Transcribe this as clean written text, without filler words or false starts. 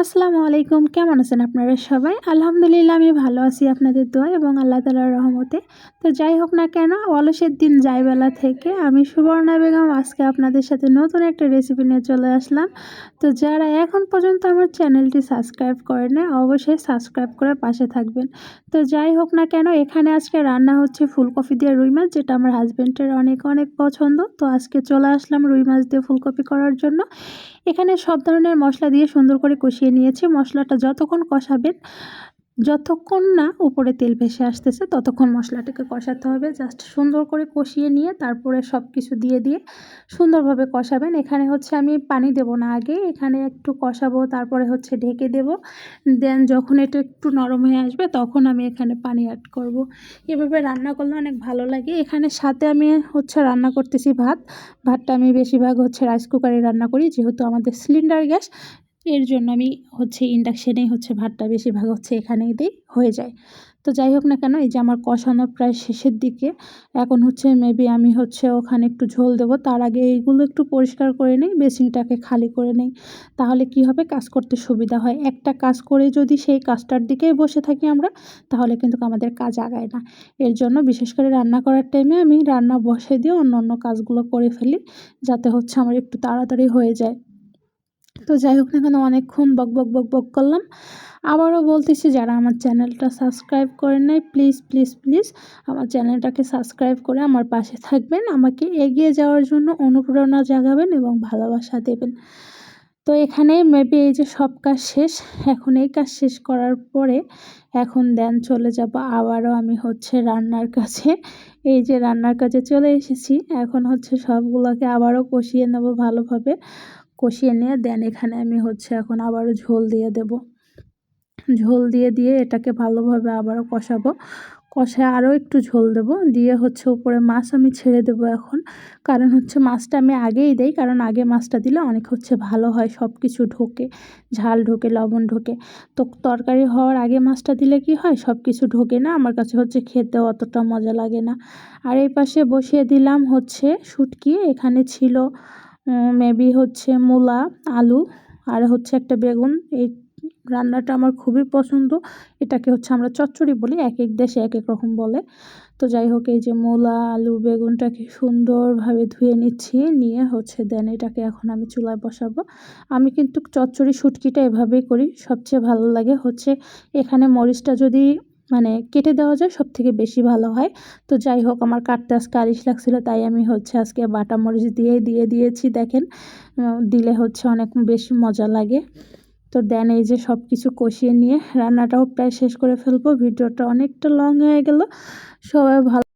আসসালামু আলাইকুম, কেমন আছেন আপনারা সবাই? আলহামদুলিল্লাহ আমি ভালো আছি আপনাদের দোয়া এবং আল্লাহ তাআলার রহমতে। তো যাই হোক না কেন, অলসের দিন যায় বেলা থেকে আমি সুবর্ণা বেগম আজকে আপনাদের সাথে নতুন একটা রেসিপি নিয়ে চলে আসলাম। তো যারা এখন পর্যন্ত আমার চ্যানেলটি সাবস্ক্রাইব করেন নাই, অবশ্যই সাবস্ক্রাইব করে পাশে থাকবেন। তো যাই হোক না কেন, এখানে আজকে রান্না হচ্ছে ফুলকপি দিয়ে রুই মাছ, যেটা আমার হাজব্যান্ডের অনেক অনেক পছন্দ। তো আজকে চলে আসলাম রুই মাছ দিয়ে ফুলকপি করার জন্য। এখানে সব ধরনের মশলা দিয়ে সুন্দর করে কষিয়ে নিয়েছি। মশলাটা যতক্ষণ কষাবেন, যতক্ষণ না উপরে তেল ভেসে আসতেছে ততক্ষণ মশলাটাকে কষাতে হবে। জাস্ট সুন্দর করে কষিয়ে নিয়ে তারপরে সব কিছু দিয়ে সুন্দরভাবে কষাবেন। এখানে হচ্ছে আমি পানি দেব না আগে, এখানে একটু কষাবো, তারপরে হচ্ছে ঢেকে দেব। দেন যখন এটা একটু নরম হয়ে আসবে তখন আমি এখানে পানি অ্যাড করব। এভাবে রান্না করলে অনেক ভালো লাগে। এখানে সাথে আমি হচ্ছে রান্না করতেছি ভাতটা আমি বেশিরভাগ হচ্ছে রাইস কুকারে রান্না করি, যেহেতু আমাদের সিলিন্ডার গ্যাস, এর জন্য আমি হচ্ছে ইন্ডাকশানেই হচ্ছে ভাতটা বেশিরভাগ হচ্ছে এখানেই দিই, হয়ে যায়। তো যাই হোক না কেন, এই যে আমার কষানো প্রায় শেষের দিকে, এখন হচ্ছে মেবি আমি হচ্ছে ওখানে একটু ঝোল দেবো। তার আগে এইগুলো একটু পরিষ্কার করে নিই, বেসিনটাকে খালি করে নিই। তাহলে কি হবে, কাজ করতে সুবিধা হয়। একটা কাজ করে যদি সেই কাজটার দিকেই বসে থাকি আমরা, তাহলে কিন্তু আমাদের কাজ আগায় না। এর জন্য বিশেষ করে রান্না করার টাইমে আমি রান্না বসে দিয়ে অন্য অন্য কাজগুলো করে ফেলি, যাতে হচ্ছে আমার একটু তাড়াতাড়ি হয়ে যায়। তো যাই হোক না কেন, অনেকক্ষণ বক করলাম। আবারও বলতেছি, যারা আমার চ্যানেলটা সাবস্ক্রাইব করেন নাই, প্লিজ প্লিজ প্লিজ আমার চ্যানেলটাকে সাবস্ক্রাইব করে আমার পাশে থাকবেন, আমাকে এগিয়ে যাওয়ার জন্য অনুপ্রেরণা জাগাবেন এবং ভালোবাসা দেবেন। তো এখানে মেবি এই যে সব কাজ শেষ। এখন এই কাজ শেষ করার পরে এখন দেন চলে যাব আবারও আমি হচ্ছে রান্নার কাছে। এই যে রান্নার কাজে চলে এসেছি। এখন হচ্ছে সবগুলোকে আবারও কষিয়ে নেব ভালোভাবে। কষিয়ে নিয়ে দেন এখানে আমি হচ্ছে এখন আবারও ঝোল দিয়ে দেব। ঝোল দিয়ে এটাকে ভালোভাবে আবারও কষাবো। কষায় আরও একটু ঝোল দেব, দিয়ে হচ্ছে উপরে মাছ আমি ছেড়ে দেবো এখন। কারণ হচ্ছে মাছটা আমি আগেই দেই, কারণ আগে মাছটা দিলে অনেক হচ্ছে ভালো হয়, সব কিছু ঢোকে, ঝাল ঢোকে, লবণ ঢোকে। তো তরকারি হওয়ার আগে মাছটা দিলে কি হয়, সব কিছু ঢোকে না, আমার কাছে হচ্ছে খেতেও অতটা মজা লাগে না। আর এই পাশে বসিয়ে দিলাম হচ্ছে শুটকি। এখানে ছিল মেবি হচ্ছে মূলা, আলু আর হচ্ছে একটা বেগুন। এই রান্নাটা আমার খুবই পছন্দ। এটাকে হচ্ছে আমরা চচ্চড়ি বলি, এক এক দেশে এক এক রকম বলে। তো যাই হোক, এই যে মূলা, আলু, বেগুনটাকে সুন্দরভাবে ধুয়ে নিচ্ছি, নিয়ে হচ্ছে দেন এটাকে এখন আমি চুলায় বসাবো। আমি কিন্তু চচ্চড়ি শুটকিটা এভাবেই করি, সবচেয়ে ভালো লাগে হচ্ছে। এখানে মরিচটা যদি মানে কেটে দেওয়া যায় সব থেকে বেশি ভালো হয়। তো যাই হোক, আমার কাটতে আজকে আলিশ লাগছিল, তাই আমি হচ্ছে আজকে বাটা মরিচ দিয়েছি দেখেন। দিলে হচ্ছে অনেক বেশি মজা লাগে। তো দেন এই যে সব কিছু কষিয়ে নিয়ে রান্নাটাও প্রায় শেষ করে ফেলবো। ভিডিওটা অনেকটা লং হয়ে গেল। সবাই ভালো